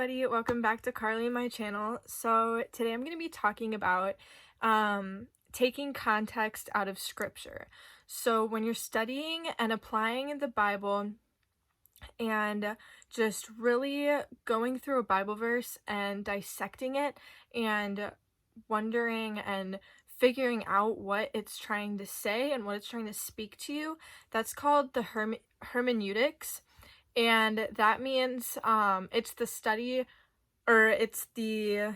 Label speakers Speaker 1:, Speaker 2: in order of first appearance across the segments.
Speaker 1: everybody, welcome back to Carly and my channel. So today I'm going to be talking about taking context out of scripture. So when you're studying and applying the Bible and just really going through a Bible verse and dissecting it and wondering and figuring out what it's trying to say and what it's trying to speak to you, that's called the hermeneutics. And that means it's the study, or it's the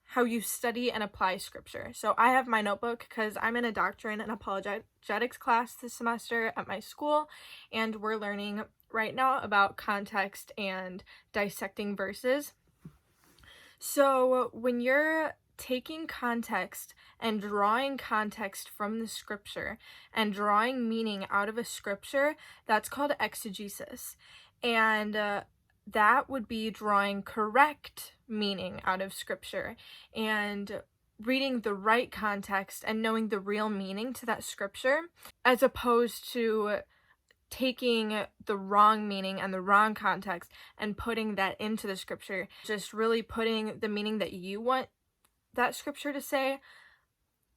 Speaker 1: how you study and apply scripture. So I have my notebook because I'm in a doctrine and apologetics class this semester at my school, and we're learning right now about context and dissecting verses. So when you're taking context and drawing context from the scripture and drawing meaning out of a scripture, that's called exegesis. And that would be drawing correct meaning out of scripture and reading the right context and knowing the real meaning to that scripture, as opposed to taking the wrong meaning and the wrong context and putting that into the scripture, just really putting the meaning that you want that scripture to say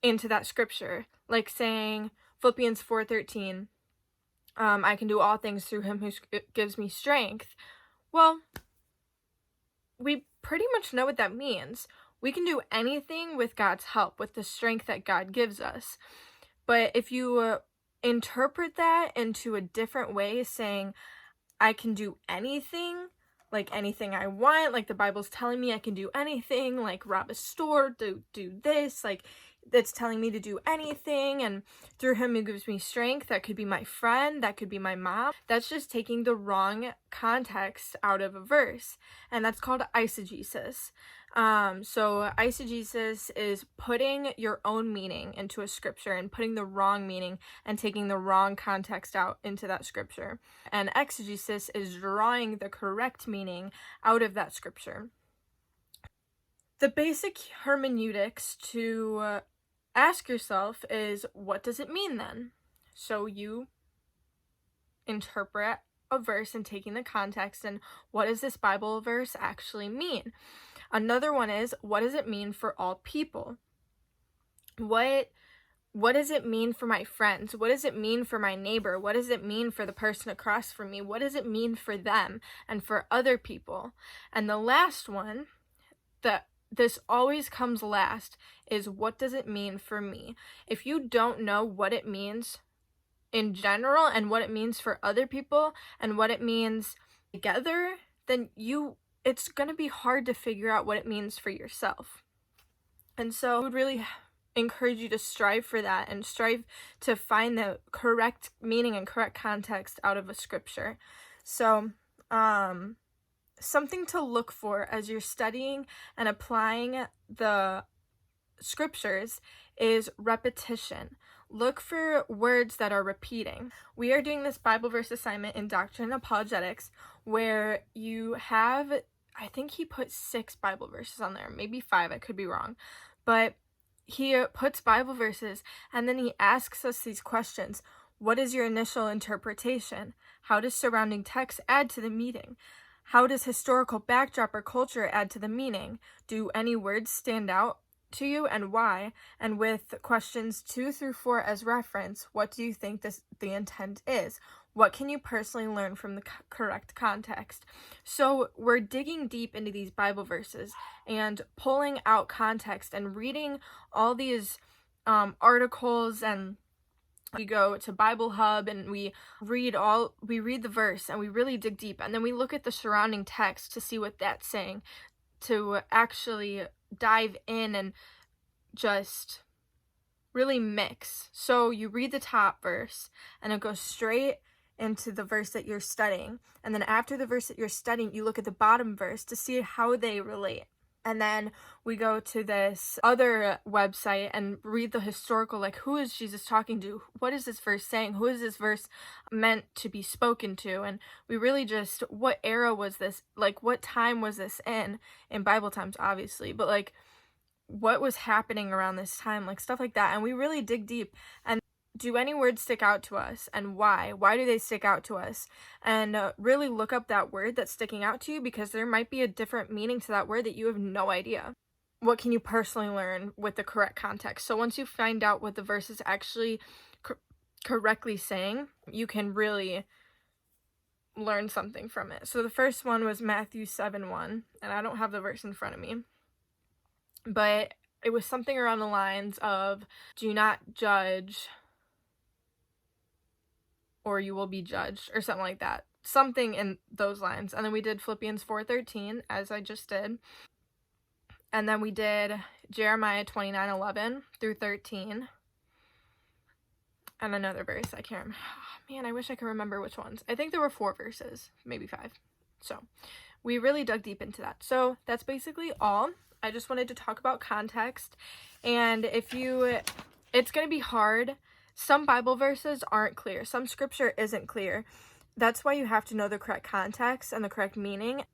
Speaker 1: into that scripture, like saying Philippians 4:13, I can do all things through him who gives me strength. Well, we pretty much know what that means. We can do anything with God's help, with the strength that God gives us. But if you interpret that into a different way, saying I can do anything, like anything I want, like the Bible's telling me I can do anything, like rob a store, do this, like that's telling me to do anything, and through him who gives me strength, that could be my friend, that could be my mom. That's just taking the wrong context out of a verse, and that's called eisegesis. So eisegesis is putting your own meaning into a scripture and putting the wrong meaning and taking the wrong context out into that scripture. And exegesis is drawing the correct meaning out of that scripture. The basic hermeneutics to ask yourself is, what does it mean then? So you interpret a verse and taking the context and what does this Bible verse actually mean? Another one is, what does it mean for all people? What does it mean for my friends? What does it mean for my neighbor? What does it mean for the person across from me? What does it mean for them and for other people? And the last one, that this always comes last, is what does it mean for me? If you don't know what it means in general and what it means for other people and what it means together, then it's going to be hard to figure out what it means for yourself. And so I would really encourage you to strive for that and strive to find the correct meaning and correct context out of a scripture. So, something to look for as you're studying and applying the scriptures is repetition. Look for words that are repeating. We are doing this Bible verse assignment in Doctrine and Apologetics where you have, I think he put 6 Bible verses on there, maybe 5, I could be wrong, but he puts Bible verses and then he asks us these questions. What is your initial interpretation? How does surrounding text add to the meaning? How does historical backdrop or culture add to the meaning? Do any words stand out to you and why? And with questions 2 through 4 as reference, what do you think the intent is? What can you personally learn from the correct context? So we're digging deep into these Bible verses and pulling out context and reading all these articles, and we go to Bible Hub and we read the verse and we really dig deep, and then we look at the surrounding text to see what that's saying, to actually dive in and just really mix. So you read the top verse and it goes straight into the verse that you're studying, and then after the verse that you're studying, you look at the bottom verse to see how they relate. And then we go to this other website and read the historical, like, who is Jesus talking to? What is this verse saying? Who is this verse meant to be spoken to? And we really just, what era was this? Like, what time was this in Bible times, obviously, but like, what was happening around this time? Like, stuff like that. And we really dig deep. And do any words stick out to us, and why? Why do they stick out to us? And really look up that word that's sticking out to you, because there might be a different meaning to that word that you have no idea. What can you personally learn with the correct context? So once you find out what the verse is actually correctly saying, you can really learn something from it. So the first one was Matthew 7:1, and I don't have the verse in front of me, but it was something around the lines of, do not judge or you will be judged, or something like that. Something in those lines. And then we did Philippians 4:13, as I just did. And then we did Jeremiah 29:11 through 13. And another verse, I can't remember. Oh, man, I wish I could remember which ones. I think there were 4 verses, maybe 5. So we really dug deep into that. So that's basically all. I just wanted to talk about context. And it's going to be hard. Some Bible verses aren't clear. Some scripture isn't clear. That's why you have to know the correct context and the correct meaning.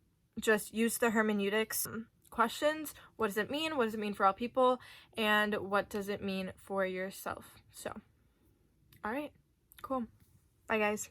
Speaker 1: Just use the hermeneutics questions. What does it mean? What does it mean for all people? And what does it mean for yourself? So, all right, cool. Bye, guys.